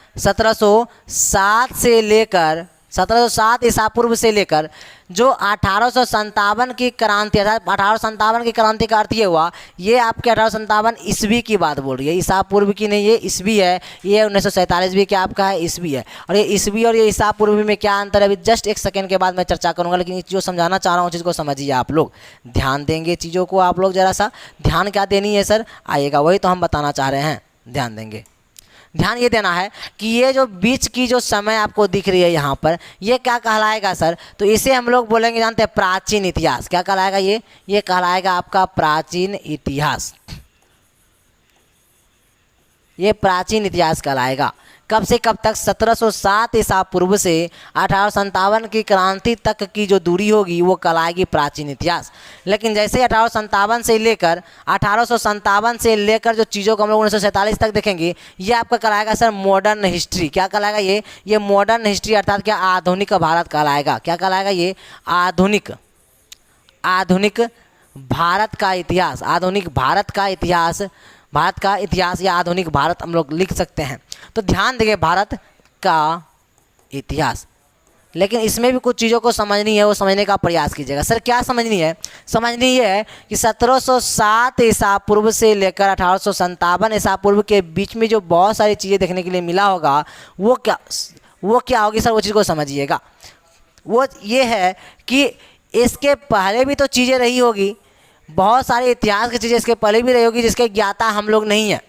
1707 ईसा पूर्व से लेकर जो 1857 की क्रांति, 1857 की क्रांति का अर्थ ये हुआ, ये आपके 1857 ईस्वी की बात बोल रही है, ईसा पूर्व की नहीं, ये ईस्वी है। ये 1947 भी क्या आपका है, ईस्वी है। और ये ईस्वी और ये ईसा पूर्व में क्या अंतर है, अभी जस्ट एक सेकंड के बाद मैं चर्चा करूंगा, लेकिन जो समझाना चाह रहा हूँ चीज़ को समझिए आप लोग। ध्यान देंगे चीज़ों को आप लोग, जरा सा ध्यान क्या देनी है सर, आइएगा वही तो हम बताना चाह रहे हैं। ध्यान देंगे, ध्यान ये देना है कि ये जो बीच की जो समय आपको दिख रही है यहाँ पर, ये क्या कहलाएगा सर, तो इसे हम लोग बोलेंगे, जानते हैं, प्राचीन इतिहास। क्या कहलाएगा ये कहलाएगा आपका प्राचीन इतिहास। ये प्राचीन इतिहास कहलाएगा। कब से कब तक, 1707 ईसा पूर्व से 1857 की क्रांति तक की जो दूरी होगी वो कहलाएगी प्राचीन इतिहास। लेकिन जैसे 1857 से लेकर 1857 से लेकर जो चीज़ों को हम लोग 1947 तक देखेंगे, ये आपका कहलाएगा सर मॉडर्न हिस्ट्री। क्या कहलाएगा ये मॉडर्न हिस्ट्री, अर्थात क्या, आधुनिक भारत कहलाएगा। क्या कहलाएगा ये, आधुनिक भारत का इतिहास, आधुनिक भारत का इतिहास, भारत का इतिहास या आधुनिक भारत हम लोग लिख सकते हैं। तो ध्यान देंगे भारत का इतिहास, लेकिन इसमें भी कुछ चीज़ों को समझनी है, वो समझने का प्रयास कीजिएगा। सर क्या समझनी है, समझनी ये है कि 1707 ईसा पूर्व से लेकर 1857 ईसा पूर्व के बीच में जो बहुत सारी चीज़ें देखने के लिए मिला होगा वो क्या होगी सर, वो चीज़ को समझिएगा। वो ये है कि इसके पहले भी तो चीज़ें रही होगी, बहुत सारे इतिहास की चीज़ें इसके पहले भी रही होगी जिसके ज्ञाता हम लोग नहीं हैं।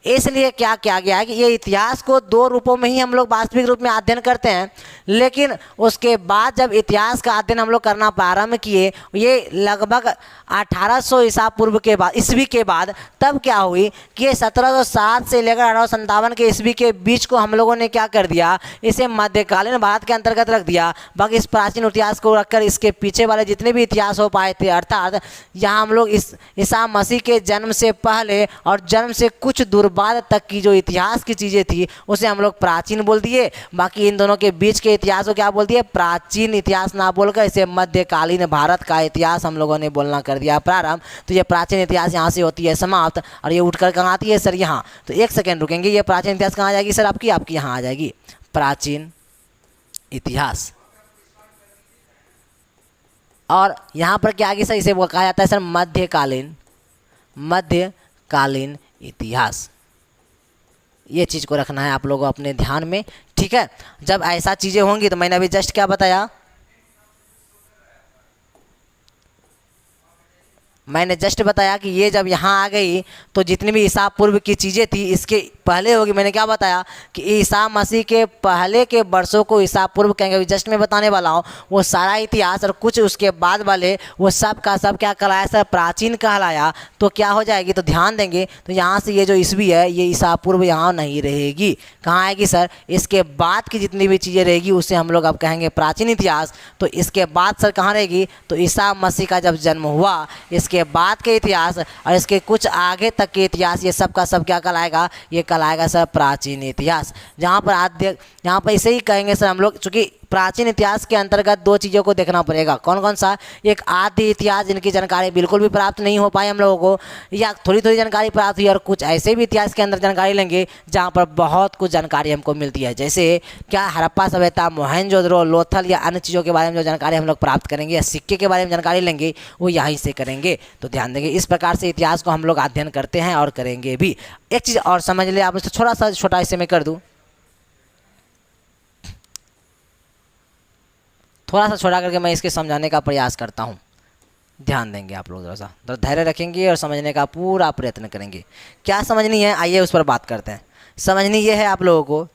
इसलिए क्या किया गया है कि ये इतिहास को दो रूपों में ही हम लोग वास्तविक रूप में अध्ययन करते हैं, लेकिन उसके बाद जब इतिहास का अध्ययन हम लोग करना प्रारंभ किए, ये लगभग 1800 ईसा पूर्व के बाद, ईस्वी के बाद, तब क्या हुई कि ये 1707 से लेकर 1857 के ईस्वी के बीच को हम लोगों ने क्या कर दिया, इसे मध्यकालीन भारत के अंतर्गत रख दिया। बाकी इस प्राचीन इतिहास को रखकर इसके पीछे वाले जितने भी इतिहास हो पाए थे, अर्थात यहाँ हम लोग इस ईसा मसीह के जन्म से पहले और जन्म से कुछ दूर बाद तक की जो इतिहास की चीज़ें थी उसे हम लोग प्राचीन बोल दिए। बाकी इन दोनों के बीच के इतिहास को क्या बोल दिए, प्राचीन इतिहास ना बोलकर इसे मध्यकालीन भारत का इतिहास हम लोगों ने बोलना कर दिया प्रारंभ। तो ये प्राचीन इतिहास यहाँ से होती है समाप्त, और ये उठकर कहाँ आती है सर, यहाँ। तो एक सेकेंड रुकेंगे, ये प्राचीन इतिहास कहाँ आ जाएगी सर, आपकी यहाँ आ जाएगी प्राचीन इतिहास। और यहाँ पर क्या आगे सर, इसे कहा जाता है सर मध्यकालीन इतिहास। ये चीज़ को रखना है आप लोगों को अपने ध्यान में, ठीक है। जब ऐसा चीज़ें होंगी, तो मैंने अभी जस्ट क्या बताया, मैंने जस्ट बताया कि ये जब यहाँ आ गई तो जितनी भी ईसा पूर्व की चीज़ें थी इसके पहले होगी। मैंने क्या बताया कि ईसा मसीह के पहले के वर्षों को ईसा पूर्व कहेंगे। अभी जस्ट मैं बताने वाला हूँ वो सारा इतिहास और कुछ उसके बाद वाले वो सब का सब क्या कहलाया सर, प्राचीन कहलाया। तो क्या हो जाएगी, तो ध्यान देंगे तो यहाँ से ये जो ईस्वी है ये ईसा पूर्व यहाँ नहीं रहेगी। कहाँ आएगी सर, इसके बाद की जितनी भी चीज़ें रहेगी उसे हम लोग अब कहेंगे प्राचीन इतिहास। तो इसके बाद सर कहाँ रहेगी, तो ईसा मसीह का जब जन्म हुआ इसके बाद के इतिहास और इसके कुछ आगे तक के इतिहास ये सब का सब क्या कहलाएगा, ये कहलाएगा सर प्राचीन इतिहास। जहाँ पर आद्य, यहाँ पर इसे ही कहेंगे सर हम लोग, चूँकि प्राचीन इतिहास के अंतर्गत दो चीज़ों को देखना पड़ेगा। कौन कौन सा, एक आदि इतिहास जिनकी जानकारी बिल्कुल भी प्राप्त नहीं हो पाई हम लोगों को, या थोड़ी थोड़ी जानकारी प्राप्त हुई, और कुछ ऐसे भी इतिहास के अंदर जानकारी लेंगे जहाँ पर बहुत कुछ जानकारी हमको मिलती है। जैसे क्या हड़प्पा सभ्यता, मोहनजोदड़ो, लोथल या अन्य चीज़ों के बारे में जो जानकारी हम लोग प्राप्त करेंगे या सिक्के के बारे में जानकारी लेंगे वो यहीं से करेंगे। तो ध्यान देंगे इस प्रकार से इतिहास को हम लोग अध्ययन करते हैं और करेंगे भी। एक चीज़ और समझ ले आप, थोड़ा सा छोटा इसे मैं कर दूँ, थोड़ा सा छोटा करके मैं इसके समझाने का प्रयास करता हूँ। ध्यान देंगे आप लोग, थोड़ा धैर्य रखेंगे और समझने का पूरा प्रयत्न करेंगे। क्या समझनी है, आइए उस पर बात करते हैं। समझनी ये है आप लोगों को,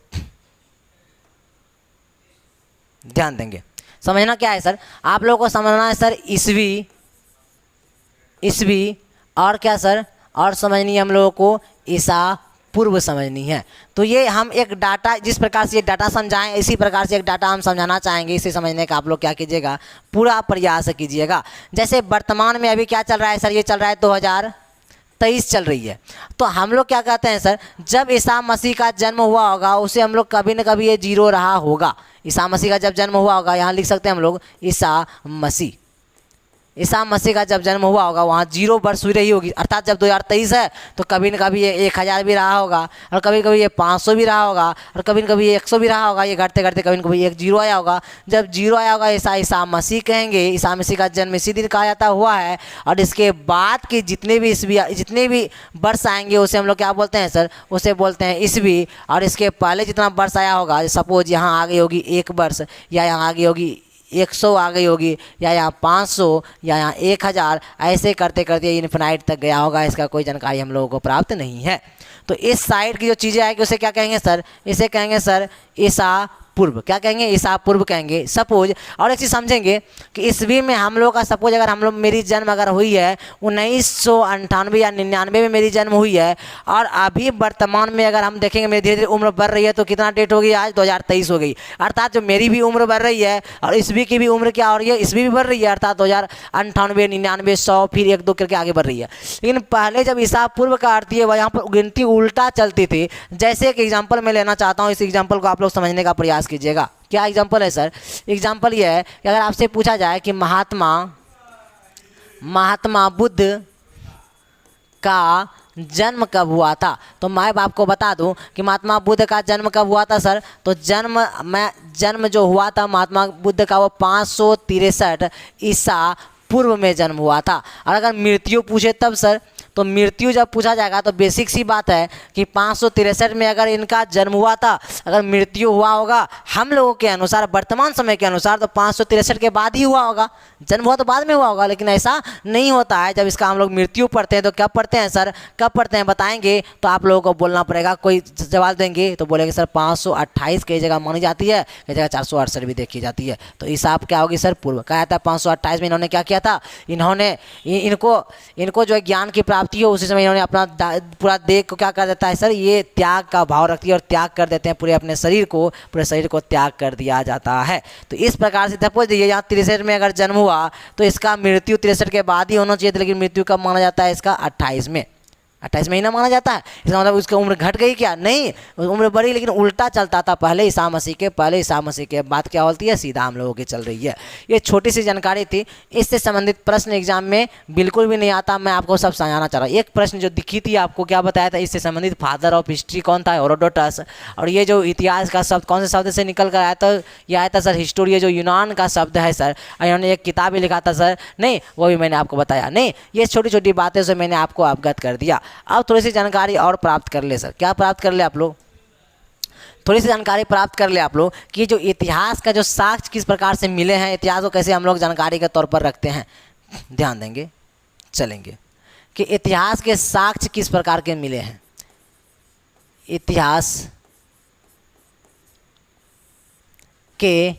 ध्यान देंगे, समझना क्या है सर, आप लोगों को समझना है सर ईस्वी, ईस्वी और क्या सर, और समझनी है हम लोगों को ईसा पूर्व समझनी है। तो ये हम एक डाटा, जिस प्रकार से ये डाटा समझाएं इसी प्रकार से एक डाटा हम समझाना चाहेंगे। इसे समझने का आप लोग क्या कीजिएगा, पूरा प्रयास कीजिएगा। जैसे वर्तमान में अभी क्या चल रहा है सर, ये चल रहा है 2023 चल रही है। तो हम लोग क्या कहते हैं सर, जब ईसा मसीह का जन्म हुआ होगा उसे हम लोग कभी न कभी ये जीरो रहा होगा। ईसा मसीह का जब जन्म हुआ होगा, यहाँ लिख सकते हैं हम लोग ईसा मसीह, ईसा मसीह का जब जन्म हुआ होगा वहाँ 0 वर्ष हुई रही होगी। अर्थात जब 2023 है तो कभी न कभी ये 1000 भी रहा होगा, और कभी कभी ये 500 भी रहा होगा, और कभी न कभी ये 100 भी रहा होगा। ये घटते घटते कभी न कभी एक 0 आया होगा। जब 0 आया होगा ऐसा ईसा मसीह कहेंगे। ईसा मसीह का जन्म इसी दिन कहा जाता हुआ है। और इसके बाद के जितने भी वर्ष आएंगे उसे हम लोग क्या बोलते हैं सर, उसे बोलते हैं ईस्वी। और इसके पहले जितना वर्ष आया होगा, सपोज यहाँ आ गई होगी 1 वर्ष, या यहाँ आ गई होगी 100 आ गई होगी, या यहाँ 500, या यहाँ 1000, ऐसे करते करते इन्फिनाइट तक गया होगा। इसका कोई जानकारी हम लोगों को प्राप्त नहीं है। तो इस साइड की जो चीज़ें आएगी उसे क्या कहेंगे सर, इसे कहेंगे सर ईसा पूर्व। क्या कहेंगे, ईसा पूर्व कहेंगे। सपोज और एक चीज़ समझेंगे कि ईस्वी में हम लोग का सपोज अगर हम लोग मेरी जन्म अगर हुई है 1998 या 99 में मेरी जन्म हुई है, और अभी वर्तमान में अगर हम देखेंगे मेरी धीरे धीरे उम्र बढ़ रही है, तो कितना डेट हो गई आज, 2023 हो गई। अर्थात जो मेरी भी उम्र बढ़ रही है और ईस्वी की भी उम्र क्या हो रही है, ईस्वी भी बढ़ रही है। अर्थात 2098, 99, 100 फिर 1-2 करके आगे बढ़ रही है। लेकिन पहले जब ईसा पूर्व का अर्थ है वह यहाँ पर गिनती उल्टा चलती थी। जैसे एक एग्जाम्पल मैं लेना चाहता हूँ, इस एग्जाम्पल को आप लोग समझने का प्रयास कीजिएगा। क्या एग्जाम्पल है सर, एग्जाम्पल ये है कि अगर आपसे पूछा जाए कि महात्मा बुद्ध का जन्म कब हुआ था, तो मैं आपको बता दूं कि महात्मा बुद्ध का जन्म कब हुआ था सर। तो जन्म जो हुआ था महात्मा बुद्ध का वो 563 ईसा पूर्व में जन्म हुआ था। और अगर मृत्यु पूछे तब सर, तो मृत्यु जब पूछा जाएगा तो बेसिक सी बात है कि 563 में अगर इनका जन्म हुआ था, अगर मृत्यु हुआ होगा हम लोगों के अनुसार, वर्तमान समय के अनुसार, तो 563 के बाद ही हुआ होगा। जन्म हुआ तो बाद में हुआ होगा, लेकिन ऐसा नहीं होता है। जब इसका हम लोग मृत्यु पढ़ते हैं तो कब पढ़ते हैं सर, कब पढ़ते हैं बताएंगे तो आप लोगों को बोलना पड़ेगा। कोई जवाब देंगे तो बोलेंगे सर 528 कई जगह मानी जाती है, कई जगह 468 भी देखी जाती है। तो हिसाब क्या होगी सर, पूर्व। कहा जाता है 528 में इन्होंने क्या किया था, इनको जो ज्ञान की प्राप्ति हो उसी समय इन्होंने अपना पूरा देह को क्या कर देता है सर, ये त्याग का भाव रखती है और त्याग कर देते हैं पूरे अपने शरीर को त्याग कर दिया जाता है। तो इस प्रकार से सपोज ये यहाँ 63 में अगर जन्म हुआ तो इसका मृत्यु 63 के बाद ही होना चाहिए था, लेकिन मृत्यु कब माना जाता है इसका 28 में, 28 महीना माना जाता है। इसका मतलब उसकी उम्र घट गई क्या, नहीं, उम्र बढ़ी, लेकिन उल्टा चलता था। पहले ईसा मसीह के, पहले ईसा मसीह के बाद क्या होती है, सीधा हम लोगों की चल रही है। ये छोटी सी जानकारी थी, इससे संबंधित प्रश्न एग्जाम में बिल्कुल भी नहीं आता। मैं आपको सब समझाना चाह रहा हूँ। एक प्रश्न जो दिखी थी आपको क्या बताया था, इससे संबंधित फादर ऑफ हिस्ट्री कौन था, हेरोडोटस। और ये जो इतिहास का शब्द कौन से शब्द से निकल कर आया था, यह आया था सर हिस्टोरिया, जो यूनान का शब्द है सर। इन्होंने एक किताब भी लिखा था सर, नहीं वो भी मैंने आपको बताया। नहीं, ये छोटी छोटी बातें से मैंने आपको अवगत कर दिया। अब थोड़ी सी जानकारी और प्राप्त कर ले सर। क्या प्राप्त कर ले आप लोग, थोड़ी सी जानकारी प्राप्त कर ले आप लोग कि जो इतिहास का जो साक्ष्य किस प्रकार से मिले हैं, इतिहास को कैसे हम लोग जानकारी के तौर पर रखते हैं। ध्यान देंगे चलेंगे कि इतिहास के साक्ष्य किस प्रकार के मिले हैं। इतिहास के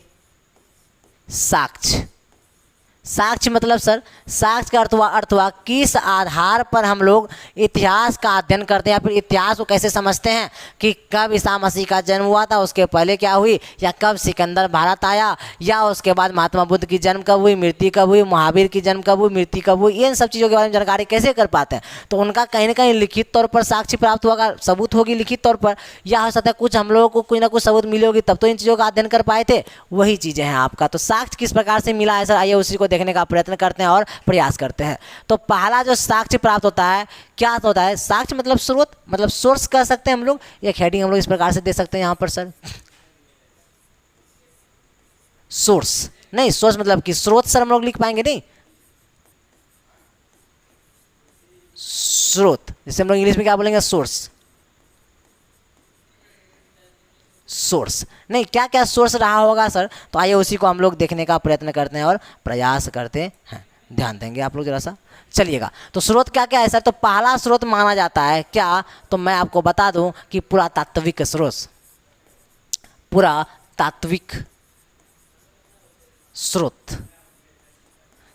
साक्ष्य, साक्ष्य मतलब सर, साक्ष्य का अर्थ हुआ किस आधार पर हम लोग इतिहास का अध्ययन करते हैं या फिर इतिहास को कैसे समझते हैं कि कब ईसा मसीह का जन्म हुआ था, उसके पहले क्या हुई, या कब सिकंदर भारत आया, या उसके बाद महात्मा बुद्ध की जन्म कब हुई, मृत्यु कब हुई, महावीर की जन्म कब हुई, मृत्यु कब हुई, इन सब चीज़ों के बारे में जानकारी कैसे कर पाते हैं। तो उनका कहीं ना कहीं लिखित तौर पर साक्ष्य प्राप्त होगा, सबूत होगी लिखित तौर पर, या हो सकता है कुछ हम लोगों को कुछ ना कुछ सबूत मिली होगी तब तो इन चीज़ों का अध्ययन कर पाए थे, वही चीज़ें हैं आपका। तो साक्ष्य किस प्रकार से मिला है सर, आइए उसी को देखने का प्रयत्न करते हैं और प्रयास करते हैं। तो पहला जो साक्ष्य प्राप्त होता है क्या होता है, साक्ष्य मतलब स्रोत, मतलब सोर्स कह सकते हैं हम लोग। एक हेडिंग हम लोग इस प्रकार से दे सकते हैं यहाँ पर सर, सोर्स नहीं, सोर्स मतलब कि स्रोत सर हम लोग लिख पाएंगे नहीं, स्रोत, जिसे हम लोग इंग्लिश में क्या बोलेंगे, सोर्स। सोर्स नहीं, क्या क्या सोर्स रहा होगा सर, तो आइए उसी को हम लोग देखने का प्रयत्न करते हैं और प्रयास करते हैं, ध्यान देंगे आप लोग जरा सा, चलिएगा। तो स्रोत क्या क्या है सर, तो पहला स्रोत माना जाता है क्या, तो मैं आपको बता दूं कि पुरातात्विक स्रोत, पुरातात्विक स्रोत।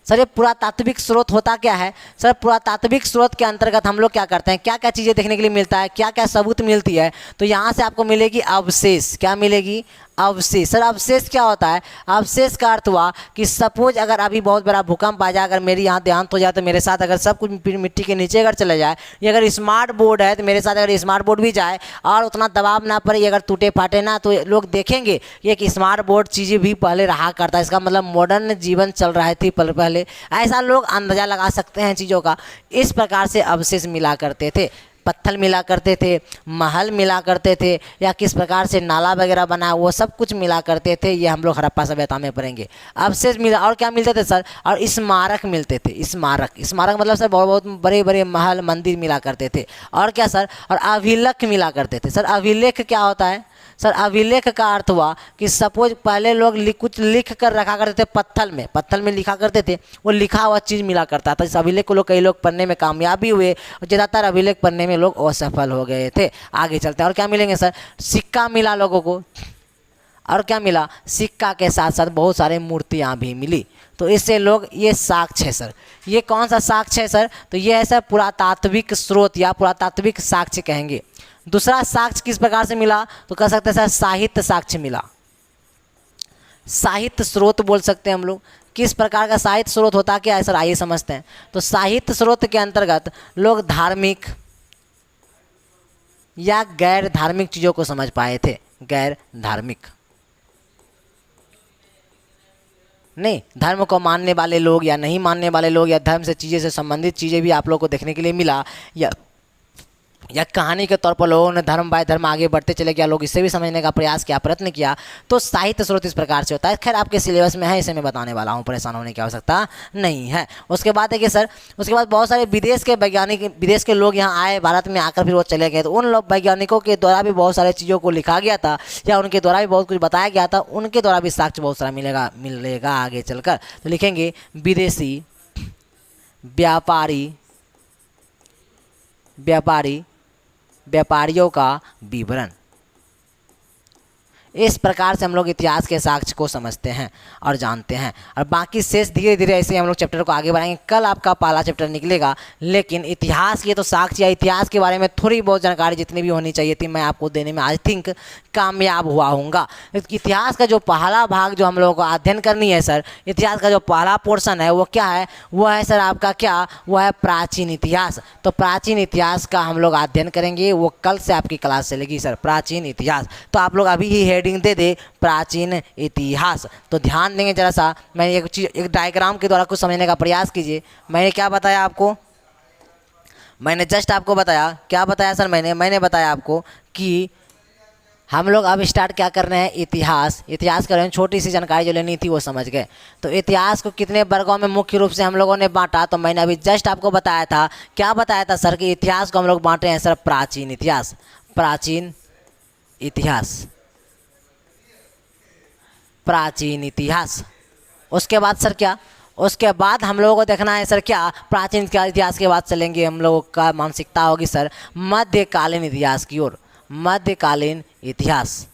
सर ये पुरातात्विक स्रोत होता क्या है सर, पुरातात्विक स्रोत के अंतर्गत हम लोग क्या करते हैं, क्या क्या चीज़ें देखने के लिए मिलता है, क्या क्या सबूत मिलती है, तो यहाँ से आपको मिलेगी अवशेष, क्या मिलेगी, अवशेष। सर अवशेष क्या होता है, अवशेष का अर्थ हुआ कि सपोज अगर अभी बहुत बड़ा भूकंप आ जाए, अगर मेरी यहाँ देहांत हो जाए तो मेरे साथ अगर सब कुछ मिट्टी के नीचे अगर चले जाए, या अगर स्मार्ट बोर्ड है तो मेरे साथ अगर स्मार्ट बोर्ड भी जाए और उतना दबाव ना पड़े, अगर टूटे फाटे ना, तो लोग देखेंगे ये कि स्मार्ट बोर्ड चीज़ें भी पहले रहा करता है, इसका मतलब मॉडर्न जीवन चल रहा थी पहले, ऐसा लोग अंदाजा लगा सकते हैं चीज़ों का। इस प्रकार से अवशेष मिला करते थे, पत्थर मिला करते थे, महल मिला करते थे, या किस प्रकार से नाला वगैरह बना वो सब कुछ मिला करते थे, ये हम लोग हड़प्पा सभ्यता में पढ़ेंगे। अवशेष मिला, और क्या मिलते थे सर, और स्मारक मिलते थे, स्मारक, स्मारक मतलब सर बहुत बहुत बड़े बड़े महल मंदिर मिला करते थे, और क्या सर, और अभिलेख मिला करते थे। सर अभिलेख क्या होता है सर, अभिलेख का अर्थ हुआ कि सपोज पहले लोग कुछ लिख कर रखा करते थे पत्थर में लिखा करते थे, वो लिखा हुआ चीज़ मिला करता था। इस अभिलेख को लोग कई लोग पढ़ने में कामयाब भी हुए और ज़्यादातर अभिलेख पढ़ने में लोग असफल हो गए थे। आगे चलते हैं, और क्या मिलेंगे सर, सिक्का मिला लोगों को, और क्या मिला, सिक्का के साथ साथ बहुत सारे मूर्तियाँ भी मिली। तो इससे लोग, ये साक्ष्य है सर, ये कौन सा साक्ष्य है सर, तो ये है सर पुरातात्विक स्रोत या पुरातात्विक साक्ष्य कहेंगे। दूसरा साक्ष्य किस प्रकार से मिला, तो कह सकते हैं सर साहित्य साक्ष्य मिला, साहित्य स्रोत बोल सकते हैं हम लोग। किस प्रकार का साहित्य स्रोत होता क्या है सर, आइए समझते हैं। तो साहित्य स्रोत के अंतर्गत लोग धार्मिक या गैर धार्मिक चीज़ों को समझ पाए थे, गैर धार्मिक नहीं, धर्म को मानने वाले लोग या नहीं मानने वाले लोग, या धर्म से चीज़ें से संबंधित चीज़ें भी आप लोग को देखने के लिए मिला, या कहानी के तौर पर लोगों ने धर्म बाय धर्म आगे बढ़ते चले गया, लोग इससे भी समझने का प्रयास किया, प्रयत्न किया। तो साहित्य स्रोत इस प्रकार से होता है। खैर आपके सिलेबस में है, इसे मैं बताने वाला हूँ, परेशान होने की आवश्यकता नहीं है। उसके बाद है कि सर, उसके बाद बहुत सारे विदेश के वैज्ञानिक, विदेश के लोग यहाँ आए, भारत में आकर फिर वो चले गए, तो उन लोग वैज्ञानिकों के द्वारा भी बहुत सारे चीज़ों को लिखा गया था, या उनके द्वारा भी बहुत कुछ बताया गया था, उनके द्वारा भी साक्ष्य बहुत सारा मिलेगा आगे चलकर। तो लिखेंगे विदेशी व्यापारियों का विवरण। इस प्रकार से हम लोग इतिहास के साक्ष्य को समझते हैं और जानते हैं, और बाकी शेष धीरे धीरे ऐसे हम लोग चैप्टर को आगे बढ़ाएंगे। कल आपका पहला चैप्टर निकलेगा, लेकिन इतिहास के तो साक्ष्य या इतिहास के बारे में थोड़ी बहुत जानकारी जितनी भी होनी चाहिए थी मैं आपको देने में आई थिंक कामयाब हुआ हूँगा। इतिहास का जो पहला भाग जो हम लोगों को अध्ययन करनी है सर, इतिहास का जो पहला पोर्शन है वो क्या है, वो है सर आपका क्या, वो है प्राचीन इतिहास। तो प्राचीन इतिहास का हम लोग अध्ययन करेंगे, वो कल से आपकी क्लास चलेगी सर, प्राचीन इतिहास। तो आप लोग अभी ही हेडिंग दे दे प्राचीन इतिहास। तो ध्यान देंगे जरा सा, मैंने एक चीज़, एक डायग्राम के द्वारा कुछ समझने का प्रयास कीजिए। मैंने क्या बताया आपको, मैंने जस्ट आपको बताया, क्या बताया सर, मैंने बताया आपको कि हम लोग अब स्टार्ट क्या कर रहे हैं, इतिहास कर रहे हैं। छोटी सी जानकारी जो लेनी थी वो समझ गए। तो इतिहास को कितने वर्गों में मुख्य रूप से हम लोगों ने बांटा, तो मैंने अभी जस्ट आपको बताया था, क्या बताया था सर, कि इतिहास को हम लोग बांटे हैं सर प्राचीन इतिहास, प्राचीन इतिहास। उसके बाद सर क्या, उसके बाद हम लोगों को देखना है सर क्या, प्राचीन इतिहास के बाद चलेंगे हम लोगों का मानसिकता होगी सर मध्यकालीन इतिहास की ओर। मध्यकालीन इतिहास।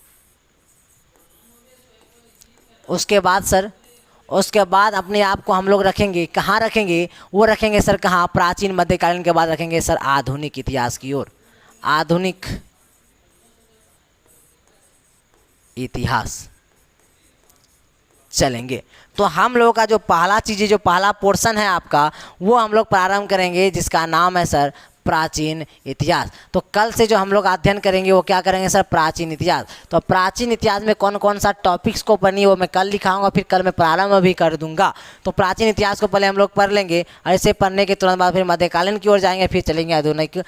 उसके बाद सर, उसके बाद अपने आप को हम लोग रखेंगे, कहाँ रखेंगे, वो रखेंगे सर कहाँ, प्राचीन मध्यकालीन के बाद रखेंगे सर आधुनिक इतिहास की ओर। आधुनिक इतिहास चलेंगे। तो हम लोगों का जो पहला चीज़, जो पहला पोर्शन है आपका, वो हम लोग प्रारंभ करेंगे जिसका नाम है सर प्राचीन इतिहास। तो कल से जो हम लोग अध्ययन करेंगे वो क्या करेंगे सर, प्राचीन इतिहास। तो प्राचीन इतिहास में कौन कौन सा टॉपिक्स को पढ़नी है वो मैं कल लिखाऊंगा, फिर कल मैं प्रारंभ भी कर दूंगा। तो प्राचीन इतिहास को पहले हम लोग पढ़ लेंगे और इसे पढ़ने के तुरंत बाद फिर मध्यकालीन की ओर जाएंगे, फिर चलेंगे आधुनिक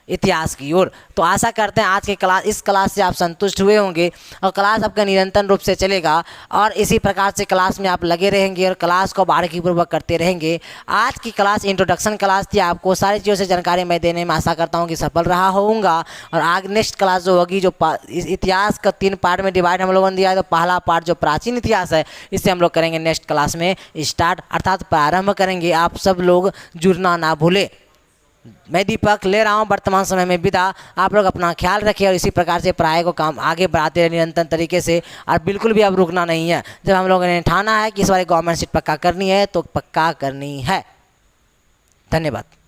इतिहास की ओर। तो आशा करते हैं आज के क्लास, इस क्लास से आप संतुष्ट हुए होंगे और क्लास आपका निरंतर रूप से चलेगा और इसी प्रकार से क्लास में आप लगे रहेंगे और क्लास को बारीकीपूर्वक करते रहेंगे। आज की क्लास इंट्रोडक्शन क्लास थी, आपको सारी चीज़ों से जानकारी मैं देने में आशा करता हूँ कि सफल रहा होऊंगा। और आगे नेक्स्ट क्लास जो होगी, जो इस इतिहास का 3 पार्ट में डिवाइड हम लोगों ने दिया है, तो पहला पार्ट जो प्राचीन इतिहास है इसे हम लोग करेंगे नेक्स्ट क्लास में स्टार्ट, अर्थात प्रारंभ करेंगे। आप सब लोग जुड़ना ना भूलें। मैं दीपक ले रहा हूँ वर्तमान समय में विदा। आप लोग अपना ख्याल रखिए और इसी प्रकार से पढ़ाई को काम आगे बढ़ाते रहे निरंतर तरीके से, और बिल्कुल भी अब रुकना नहीं है। जब हम लोगों ने ठाना है कि इस बार गवर्नमेंट सीट पक्का करनी है तो पक्का करनी है। धन्यवाद।